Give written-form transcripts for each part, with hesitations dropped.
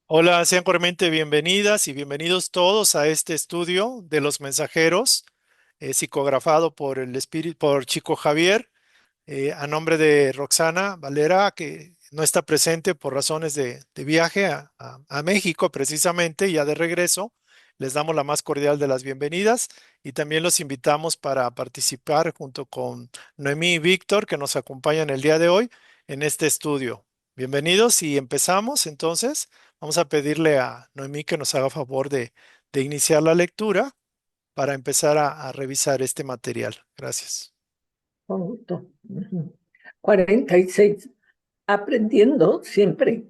Hola, sean cordialmente bienvenidas y bienvenidos todos a este estudio de los mensajeros, psicografado por el espíritu, por Chico Javier, a nombre de Roxana Valera, que no está presente por razones de viaje a México precisamente, ya de regreso. Les damos la más cordial de las bienvenidas y también los invitamos para participar junto con Noemí y Víctor, que nos acompañan el día de hoy en este estudio. Bienvenidos y empezamos entonces. Vamos a pedirle a Noemí que nos haga favor de iniciar la lectura para empezar a revisar este material. Gracias. Con gusto. Ujú. 46. Aprendiendo siempre.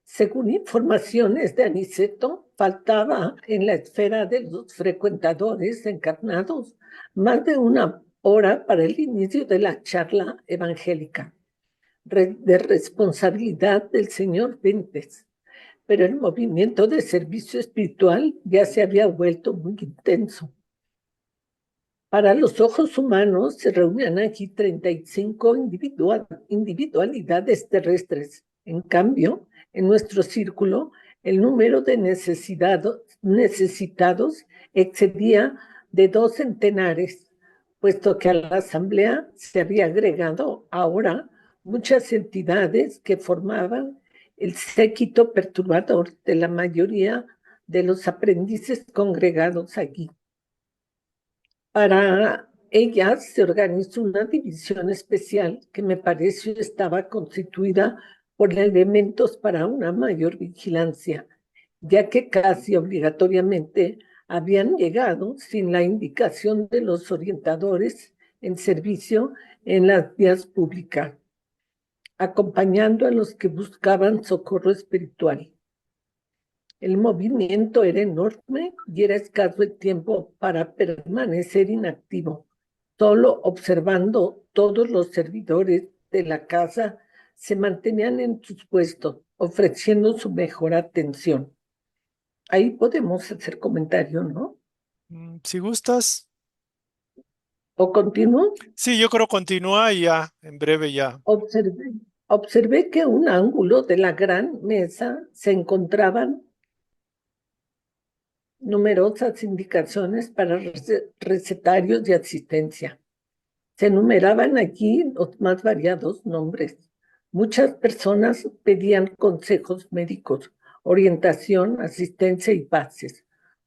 Según informaciones de Aniceto, faltaba en la esfera de los frecuentadores encarnados más de una hora para el inicio de la charla evangélica de responsabilidad del señor Ventes, pero el movimiento de servicio espiritual ya se había vuelto muy intenso. Para los ojos humanos se reunían aquí 35 individualidades terrestres. En cambio, en nuestro círculo, el número de necesitados excedía de 2 centenares, puesto que a la asamblea se había agregado ahora muchas entidades que formaban el séquito perturbador de la mayoría de los aprendices congregados aquí. Para ellas se organizó una división especial que me pareció estaba constituida por elementos para una mayor vigilancia, ya que casi obligatoriamente habían llegado sin la indicación de los orientadores en servicio en las vías públicas, acompañando a los que buscaban socorro espiritual. El movimiento era enorme y era escaso el tiempo para permanecer inactivo. Solo observando todos los servidores de la casa se mantenían en sus puestos, ofreciendo su mejor atención. Ahí podemos hacer comentario, ¿no? Si gustas. ¿O continúo? Sí, yo creo continúa y ya, en breve ya. Observé, observé que un ángulo de la gran mesa se encontraban numerosas indicaciones para recetarios de asistencia. Se enumeraban aquí los más variados nombres. Muchas personas pedían consejos médicos, orientación, asistencia y bases.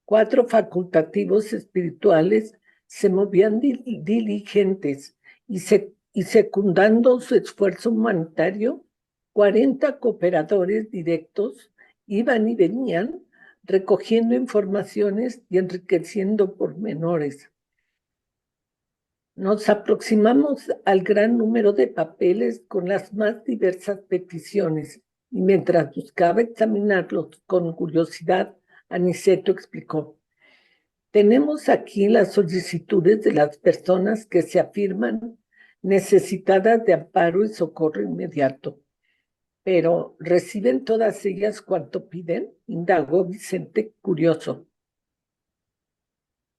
4 facultativos espirituales se movían diligentes y secundando su esfuerzo humanitario, 40 cooperadores directos iban y venían recogiendo informaciones y enriqueciendo pormenores. Nos aproximamos al gran número de papeles con las más diversas peticiones y mientras buscaba examinarlos con curiosidad, Aniceto explicó: tenemos aquí las solicitudes de las personas que se afirman necesitadas de amparo y socorro inmediato. Pero ¿reciben todas ellas cuanto piden? Indagó Vicente, curioso.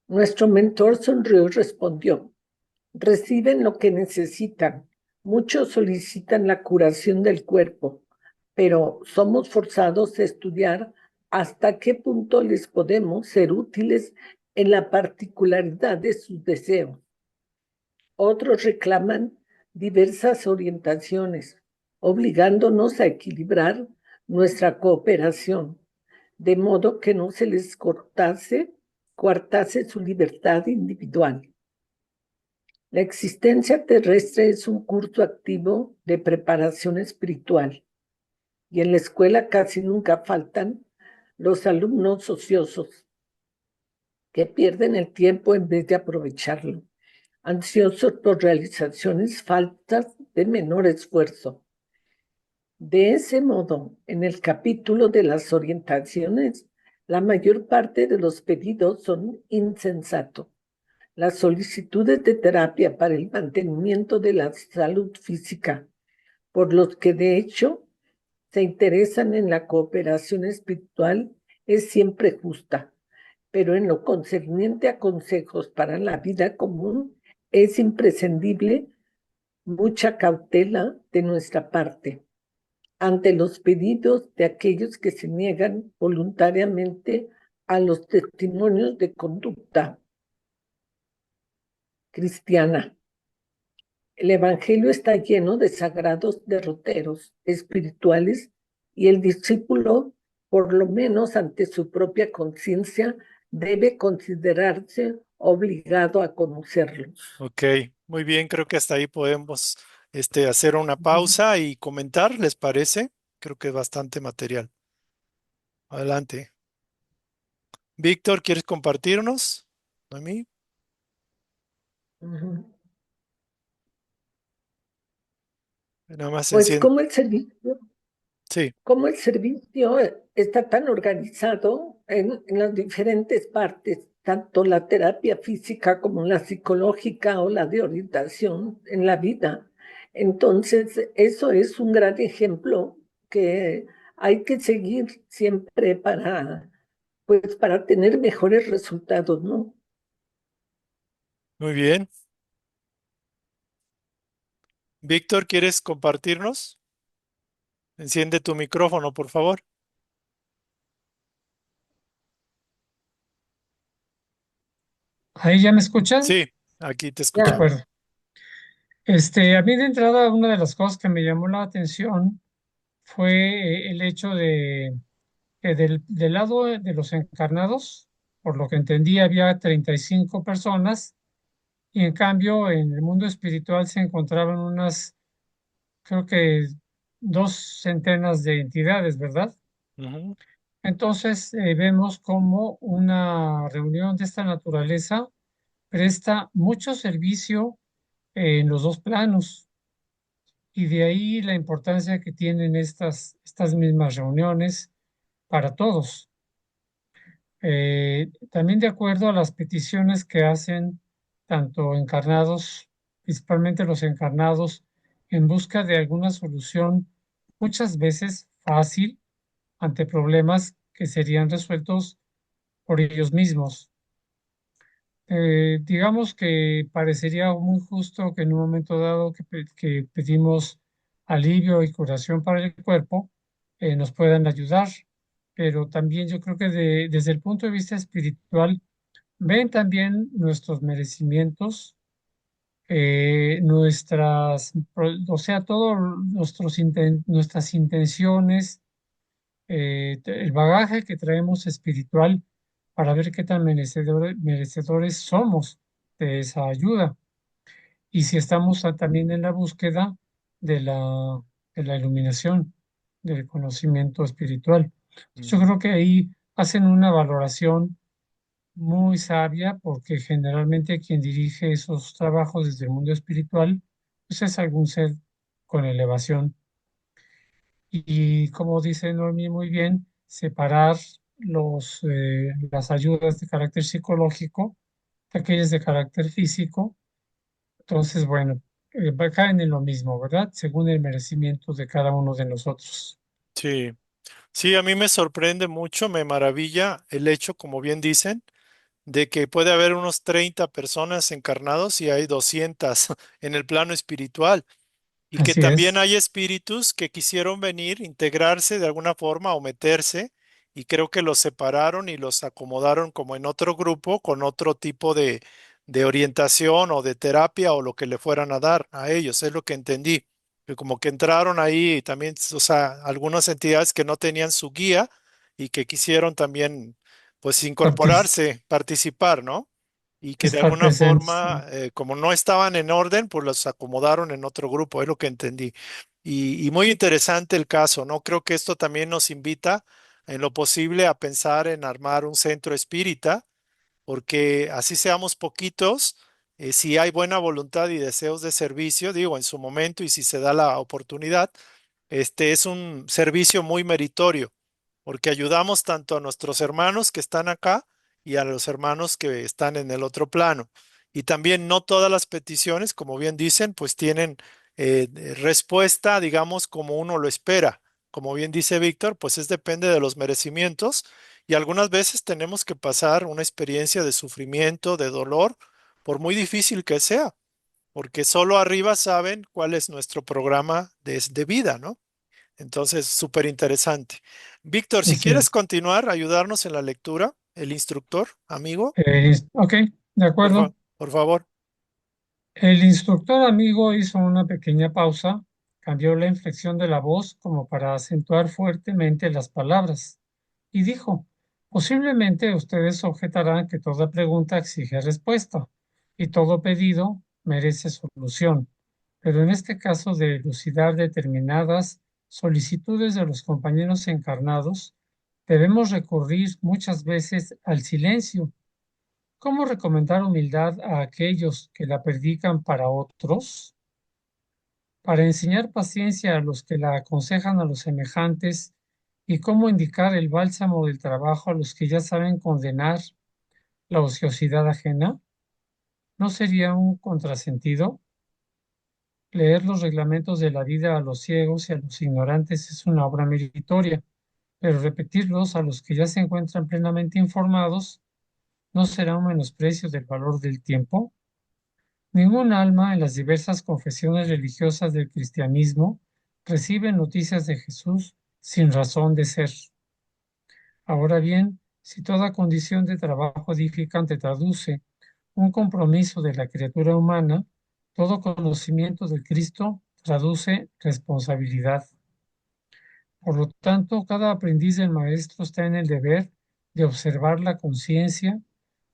Nuestro mentor sonrió y respondió: reciben lo que necesitan. Muchos solicitan la curación del cuerpo, pero somos forzados a estudiar hasta qué punto les podemos ser útiles en la particularidad de sus deseos. Otros reclaman diversas orientaciones, obligándonos a equilibrar nuestra cooperación, de modo que no se les coartase su libertad individual. La existencia terrestre es un curso activo de preparación espiritual y en la escuela casi nunca faltan los alumnos ociosos que pierden el tiempo en vez de aprovecharlo, ansiosos por realizaciones faltas de menor esfuerzo. De ese modo, en el capítulo de las orientaciones, la mayor parte de los pedidos son insensatos. Las solicitudes de terapia para el mantenimiento de la salud física, por los que de hecho se interesan en la cooperación espiritual, es siempre justa, pero en lo concerniente a consejos para la vida común es imprescindible mucha cautela de nuestra parte. ante los pedidos de aquellos que se niegan voluntariamente a los testimonios de conducta cristiana. El Evangelio está lleno de sagrados derroteros espirituales y el discípulo, por lo menos ante su propia conciencia, debe considerarse obligado a conocerlos. Ok, muy bien, creo que hasta ahí podemos hacer una pausa y comentar, ¿les parece? Creo que es bastante material. Adelante. Víctor, ¿quieres compartirnos? ¿A mí? Ujú. Nada más Pues enciende. Sí. cómo el servicio está tan organizado en las diferentes partes, tanto la terapia física como la psicológica o la de orientación en la vida. Entonces, eso es un gran ejemplo que hay que seguir siempre pues, para tener mejores resultados, ¿no? Muy bien. Víctor, ¿quieres compartirnos? Enciende tu micrófono, por favor. ¿Ahí ya me escuchan? Sí, aquí te De Ya. escuchamos. acuerdo. A mí de entrada, una de las cosas que me llamó la atención fue el hecho de que del lado de los encarnados, por lo que entendí, había 35 personas y en cambio en el mundo espiritual se encontraban unas, creo que 2 centenas de entidades, ¿verdad? Ujú, Entonces vemos como una reunión de esta naturaleza presta mucho servicio en los dos planos. Y de ahí la importancia que tienen estas mismas reuniones para todos. También de acuerdo a las peticiones que hacen tanto encarnados, principalmente los encarnados, en busca de alguna solución, muchas veces fácil, ante problemas que serían resueltos por ellos mismos. Digamos que parecería muy justo que en un momento dado que pedimos alivio y curación para el cuerpo, nos puedan ayudar, pero también yo creo que desde el punto de vista espiritual, ven también nuestros merecimientos, o sea, todos nuestras intenciones, el bagaje que traemos espiritual para ver qué tan merecedores somos de esa ayuda y si estamos también en la búsqueda de de la iluminación, del conocimiento espiritual. Yo ujú, creo que ahí hacen una valoración muy sabia porque generalmente quien dirige esos trabajos desde el mundo espiritual pues es algún ser con elevación y como dice Noemí muy bien, separar las ayudas de carácter psicológico de aquellas de carácter físico. Entonces, bueno, caen en lo mismo, ¿verdad? Según el merecimiento de cada uno de nosotros. sí. Sí, a mí me sorprende mucho, me maravilla el hecho, como bien dicen, de que puede haber unos 30 personas encarnados y hay 200 en el plano espiritual. Y que Así también es, hay espíritus que quisieron venir, integrarse de alguna forma o meterse, y creo que los separaron y los acomodaron como en otro grupo con otro tipo de orientación o de terapia o lo que le fueran a dar a ellos, es lo que entendí. Que como que entraron ahí también, o sea, algunas entidades que no tenían su guía y que quisieron también, pues, partic- incorporarse, participar, ¿no? Y que de estar alguna presentes. forma, como no estaban en orden, pues los acomodaron en otro grupo, es lo que entendí. Y muy interesante el caso, ¿no? Creo que esto también nos invita en lo posible a pensar en armar un centro espírita, porque así seamos poquitos, si hay buena voluntad y deseos de servicio, digo, en su momento y si se da la oportunidad, este es un servicio muy meritorio, porque ayudamos tanto a nuestros hermanos que están acá y a los hermanos que están en el otro plano. Y también no todas las peticiones, como bien dicen, pues tienen respuesta, digamos, como uno lo espera. Como bien dice Víctor, pues es depende de los merecimientos y algunas veces tenemos que pasar una experiencia de sufrimiento, de dolor, por muy difícil que sea, porque solo arriba saben cuál es nuestro programa de vida, ¿no? Entonces, súper interesante. Víctor, si Así quieres es. continuar, ayudarnos en la lectura, el instructor, amigo, Ok, de acuerdo. por favor. El instructor amigo hizo una pequeña pausa, cambió la inflexión de la voz como para acentuar fuertemente las palabras y dijo, posiblemente ustedes objetarán que toda pregunta exige respuesta y todo pedido merece solución, pero en este caso de elucidar determinadas solicitudes de los compañeros encarnados, debemos recurrir muchas veces al silencio. ¿Cómo recomendar humildad a aquellos que la predican para otros? Para enseñar paciencia a los que la aconsejan a los semejantes y cómo indicar el bálsamo del trabajo a los que ya saben condenar la ociosidad ajena. ¿No sería un contrasentido? Leer los reglamentos de la vida a los ciegos y a los ignorantes es una obra meritoria, pero repetirlos a los que ya se encuentran plenamente informados no será un menosprecio del valor del tiempo. Ningún alma en las diversas confesiones religiosas del cristianismo recibe noticias de Jesús sin razón de ser. Ahora bien, si toda condición de trabajo edificante traduce un compromiso de la criatura humana, todo conocimiento de Cristo traduce responsabilidad. Por lo tanto, cada aprendiz del Maestro está en el deber de observar la conciencia,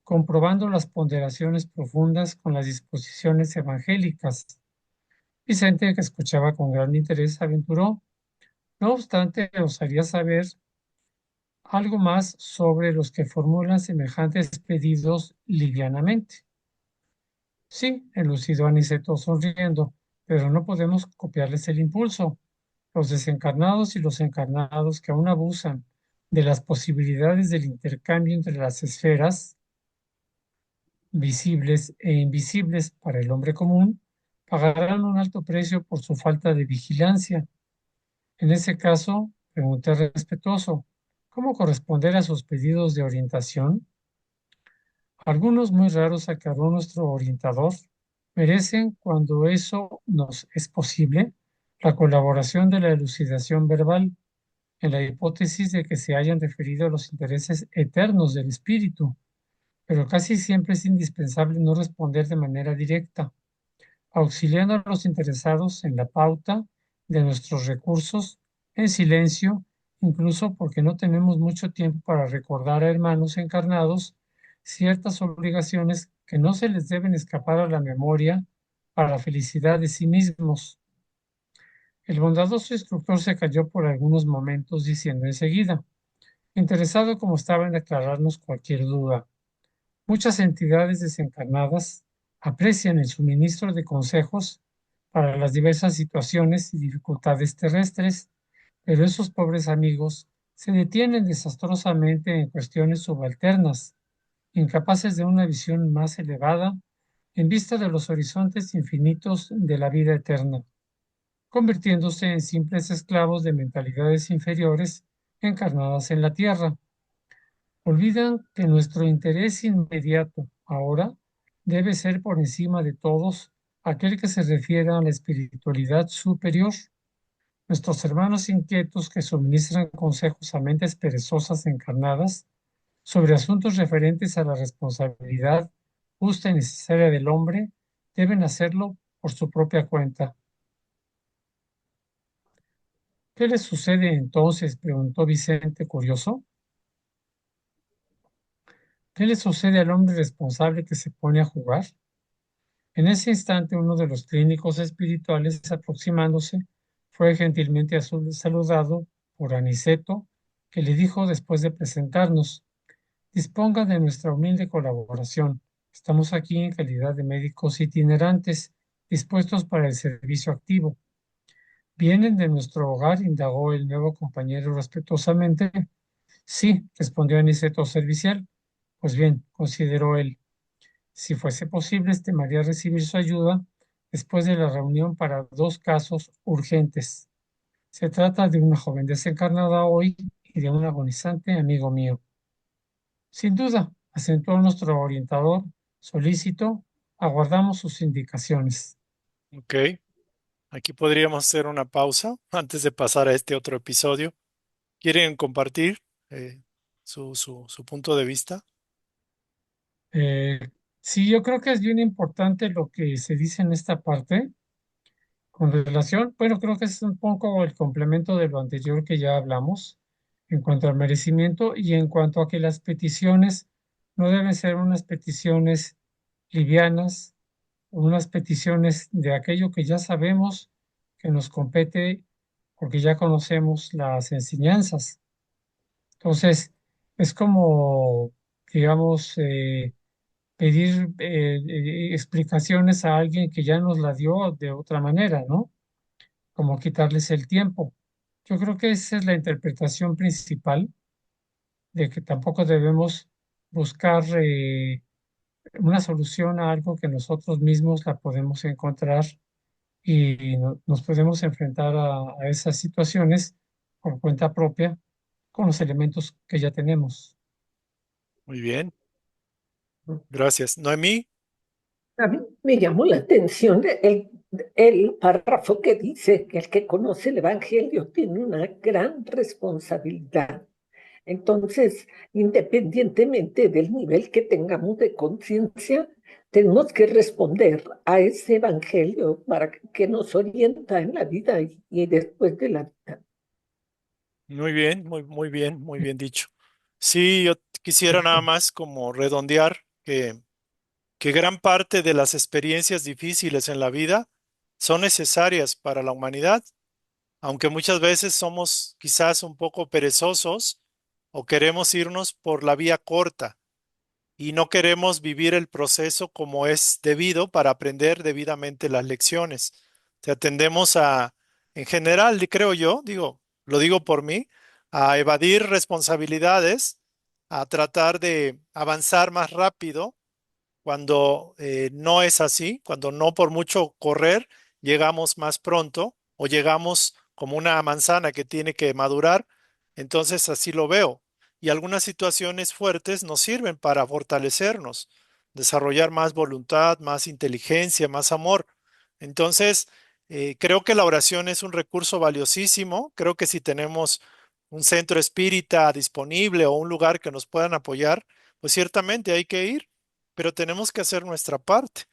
comprobando las ponderaciones profundas con las disposiciones evangélicas. Vicente, que escuchaba con gran interés, aventuró. No obstante, os haría saber algo más sobre los que formulan semejantes pedidos livianamente. Sí, elucidó Aniceto sonriendo, pero no podemos copiarles el impulso. Los desencarnados y los encarnados que aún abusan de las posibilidades del intercambio entre las esferas visibles e invisibles para el hombre común, pagarán un alto precio por su falta de vigilancia. En ese caso, pregunté respetuoso, ¿cómo corresponder a sus pedidos de orientación? Algunos muy raros, aclaró nuestro orientador, merecen, cuando eso nos es posible, la colaboración de la elucidación verbal, en la hipótesis de que se hayan referido a los intereses eternos del espíritu, pero casi siempre es indispensable no responder de manera directa, auxiliando a los interesados en la pauta de nuestros recursos en silencio, incluso porque no tenemos mucho tiempo para recordar a hermanos encarnados ciertas obligaciones que no se les deben escapar a la memoria para la felicidad de sí mismos. El bondadoso instructor se calló por algunos momentos diciendo enseguida, interesado como estaba en aclararnos cualquier duda. Muchas entidades desencarnadas aprecian el suministro de consejos para las diversas situaciones y dificultades terrestres, pero esos pobres amigos se detienen desastrosamente en cuestiones subalternas, incapaces de una visión más elevada en vista de los horizontes infinitos de la vida eterna, convirtiéndose en simples esclavos de mentalidades inferiores encarnadas en la tierra. Olvidan que nuestro interés inmediato ahora debe ser por encima de todos aquel que se refiere a la espiritualidad superior. Nuestros hermanos inquietos que suministran consejos a mentes perezosas encarnadas sobre asuntos referentes a la responsabilidad justa y necesaria del hombre deben hacerlo por su propia cuenta. ¿Qué le sucede entonces? Preguntó Vicente, curioso. ¿Qué le sucede al hombre responsable que se pone a jugar? En ese instante, uno de los clínicos espirituales, aproximándose, fue gentilmente saludado por Aniceto, que le dijo después de presentarnos: disponga de nuestra humilde colaboración. Estamos aquí en calidad de médicos itinerantes, dispuestos para el servicio activo. ¿Vienen de nuestro hogar?, indagó el nuevo compañero respetuosamente. Sí, respondió Aniceto servicial. Pues bien, consideró él, si fuese posible, estimaría recibir su ayuda después de la reunión para dos casos urgentes. Se trata de una joven desencarnada hoy y de un agonizante amigo mío. Sin duda, acentuó nuestro orientador solícito, aguardamos sus indicaciones. Ok. Aquí podríamos hacer una pausa antes de pasar a este otro episodio. ¿Quieren compartir su punto de vista? Eh, sí, yo creo que es bien importante lo que se dice en esta parte con relación, bueno, creo que es un poco el complemento de lo anterior que ya hablamos en cuanto al merecimiento y en cuanto a que las peticiones no deben ser unas peticiones livianas, unas peticiones de aquello que ya sabemos que nos compete porque ya conocemos las enseñanzas. Entonces, es como, digamos, pedir explicaciones a alguien que ya nos la dio de otra manera, ¿no? Como quitarles el tiempo. Yo creo que esa es la interpretación principal de que tampoco debemos buscar una solución a algo que nosotros mismos la podemos encontrar y nos podemos enfrentar a esas situaciones por cuenta propia con los elementos que ya tenemos. Muy bien, gracias. Noemí, A mí me llamó la atención el párrafo que dice que el que conoce el Evangelio tiene una gran responsabilidad. Entonces, independientemente del nivel que tengamos de conciencia, tenemos que responder a ese Evangelio para que nos orienta en la vida y después de la vida. muy bien, muy bien dicho. Sí, yo quisiera nada más como redondear que gran parte de las experiencias difíciles en la vida son necesarias para la humanidad, aunque muchas veces somos quizás un poco perezosos o queremos irnos por la vía corta y no queremos vivir el proceso como es debido para aprender debidamente las lecciones. O sea, tendemos a, en general, creo yo, digo, lo digo por mí, a evadir responsabilidades, a tratar de avanzar más rápido cuando no es así, cuando no por mucho correr llegamos más pronto o llegamos como una manzana que tiene que madurar, entonces así lo veo. Y algunas situaciones fuertes nos sirven para fortalecernos, desarrollar más voluntad, más inteligencia, más amor. Entonces, creo que la oración es un recurso valiosísimo. Creo que si tenemos un centro espírita disponible o un lugar que nos puedan apoyar, pues ciertamente hay que ir, pero tenemos que hacer nuestra parte.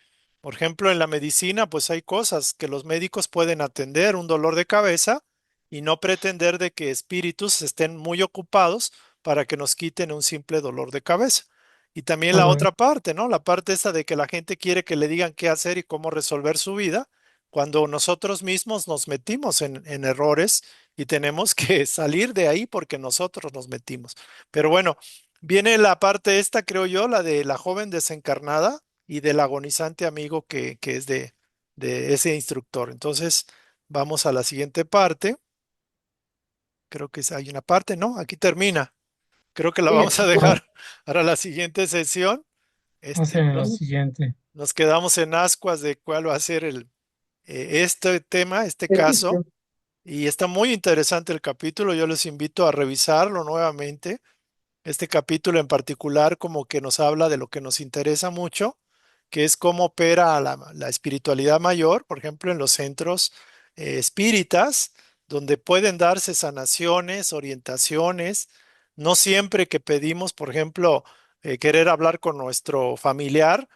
Por ejemplo, en la medicina, pues hay cosas que los médicos pueden atender, un dolor de cabeza, y no pretender de que espíritus estén muy ocupados para que nos quiten un simple dolor de cabeza. Y también la otra Correcto. parte, ¿no? La parte esa de que la gente quiere que le digan qué hacer y cómo resolver su vida, cuando nosotros mismos nos metimos en errores y tenemos que salir de ahí porque nosotros nos metimos. Pero bueno, viene la parte esta, creo yo, la de la joven desencarnada y del agonizante amigo que es de ese instructor. Entonces, vamos a la siguiente parte. Creo que hay una parte, ¿no? Aquí termina. Creo que la Y vamos a aquí dejar para la siguiente sesión. Hacia lo Nos, siguiente. nos quedamos en ascuas de cuál va a ser este tema, este caso. servicio. Y está muy interesante el capítulo. Yo les invito a revisarlo nuevamente. Este capítulo en particular como que nos habla de lo que nos interesa mucho, que es cómo opera la espiritualidad mayor, por ejemplo, en los centros espíritas, donde pueden darse sanaciones, orientaciones. No siempre que pedimos, por ejemplo, querer hablar con nuestro familiar,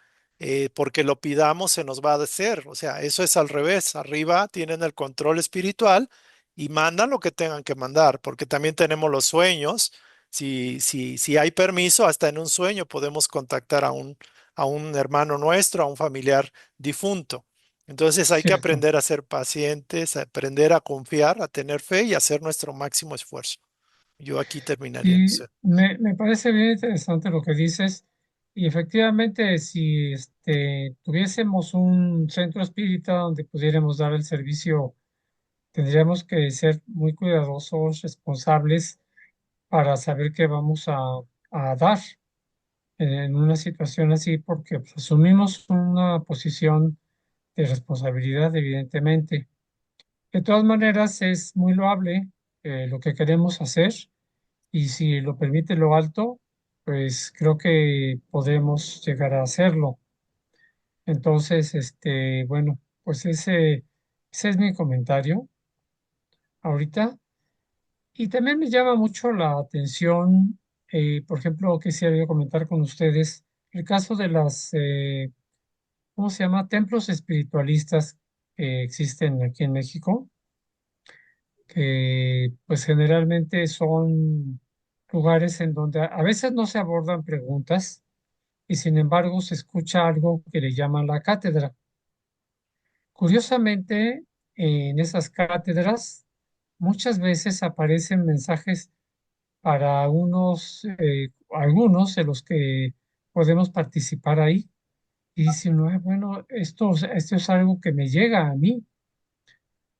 porque lo pidamos, se nos va a hacer. O sea, eso es al revés. Arriba tienen el control espiritual y mandan lo que tengan que mandar, porque también tenemos los sueños. Si hay permiso, hasta en un sueño podemos contactar a un hermano nuestro, a un familiar difunto. Entonces hay que Cierto. aprender a ser pacientes, a aprender a confiar, a tener fe y hacer nuestro máximo esfuerzo. Yo aquí terminaría. No Y sé. me parece bien interesante lo que dices. Y efectivamente, si tuviésemos un centro espírita donde pudiéramos dar el servicio, tendríamos que ser muy cuidadosos, responsables para saber qué vamos a dar en una situación así, porque pues, asumimos una posición de responsabilidad, evidentemente. De todas maneras, es muy loable lo que queremos hacer y si lo permite lo alto, pues creo que podemos llegar a hacerlo. Entonces, bueno, pues ese Ese es mi comentario ahorita. Y también me llama mucho la atención, por ejemplo, quisiera yo comentar con ustedes el caso de ¿cómo se llama? Templos espiritualistas que existen aquí en México, que pues generalmente son lugares en donde a veces no se abordan preguntas y sin embargo se escucha algo que le llaman la cátedra. Curiosamente, en esas cátedras muchas veces aparecen mensajes para algunos de los que podemos participar ahí. Y dicen, "Ah, bueno, esto es algo que me llega a mí,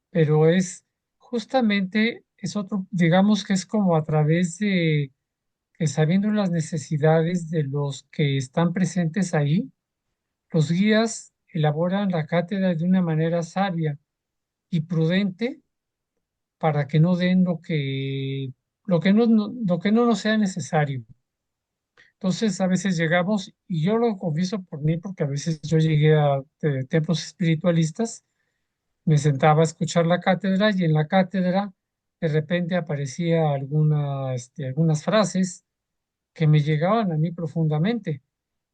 pero es otro, digamos que es como a través de que sabiendo las necesidades de los que están presentes ahí, los guías elaboran la cátedra de una manera sabia y prudente para que no den lo que no nos sea necesario. Entonces, a veces llegamos, y yo lo confieso por mí, porque a veces yo llegué a templos espiritualistas, me sentaba a escuchar la cátedra y en la cátedra de repente aparecía algunas frases que me llegaban a mí profundamente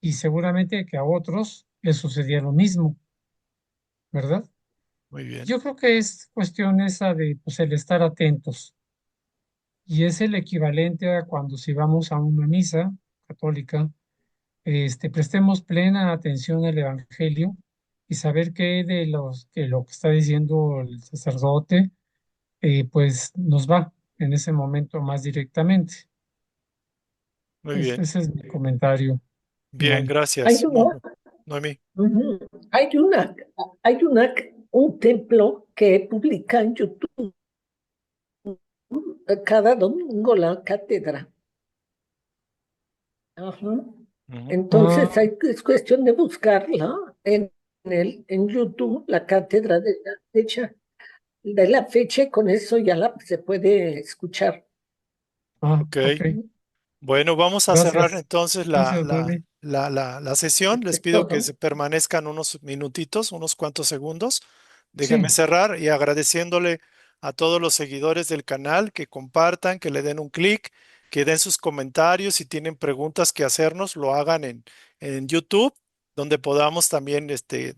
y seguramente que a otros les sucedía lo mismo, ¿verdad? Muy bien, Yo creo que es cuestión esa de pues, el estar atentos y es el equivalente a cuando si vamos a una misa católica, prestemos plena atención al Evangelio y saber qué que lo que está diciendo el sacerdote, pues nos va en ese momento más directamente. muy bien, Ese es mi comentario bien, final. Hay gracias. una, Noemí. ujú, hay una, un templo que publica en YouTube cada domingo la cátedra. Ajá. Ujú. Entonces Ah, es cuestión de buscarla en YouTube, la cátedra de la fecha, y con eso ya se puede escuchar. Ok. ok. Bueno, vamos a cerrar Gracias. entonces Gracias, Noemi. la sesión. Les pido Perfecto, que ¿no? se permanezcan unos minutitos, unos cuantos segundos. Déjenme Sí, cerrar y agradeciéndole a todos los seguidores del canal que compartan, que le den un clic, que den sus comentarios. Si tienen preguntas que hacernos, lo hagan en YouTube, donde podamos también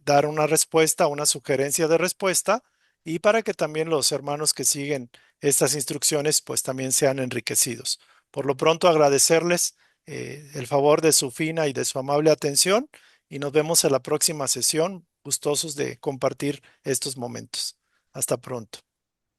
dar una respuesta, una sugerencia de respuesta, y para que también los hermanos que siguen estas instrucciones, pues también sean enriquecidos. Por lo pronto, agradecerles el favor de su fina y de su amable atención y nos vemos en la próxima sesión. Gustosos de compartir estos momentos. Hasta pronto.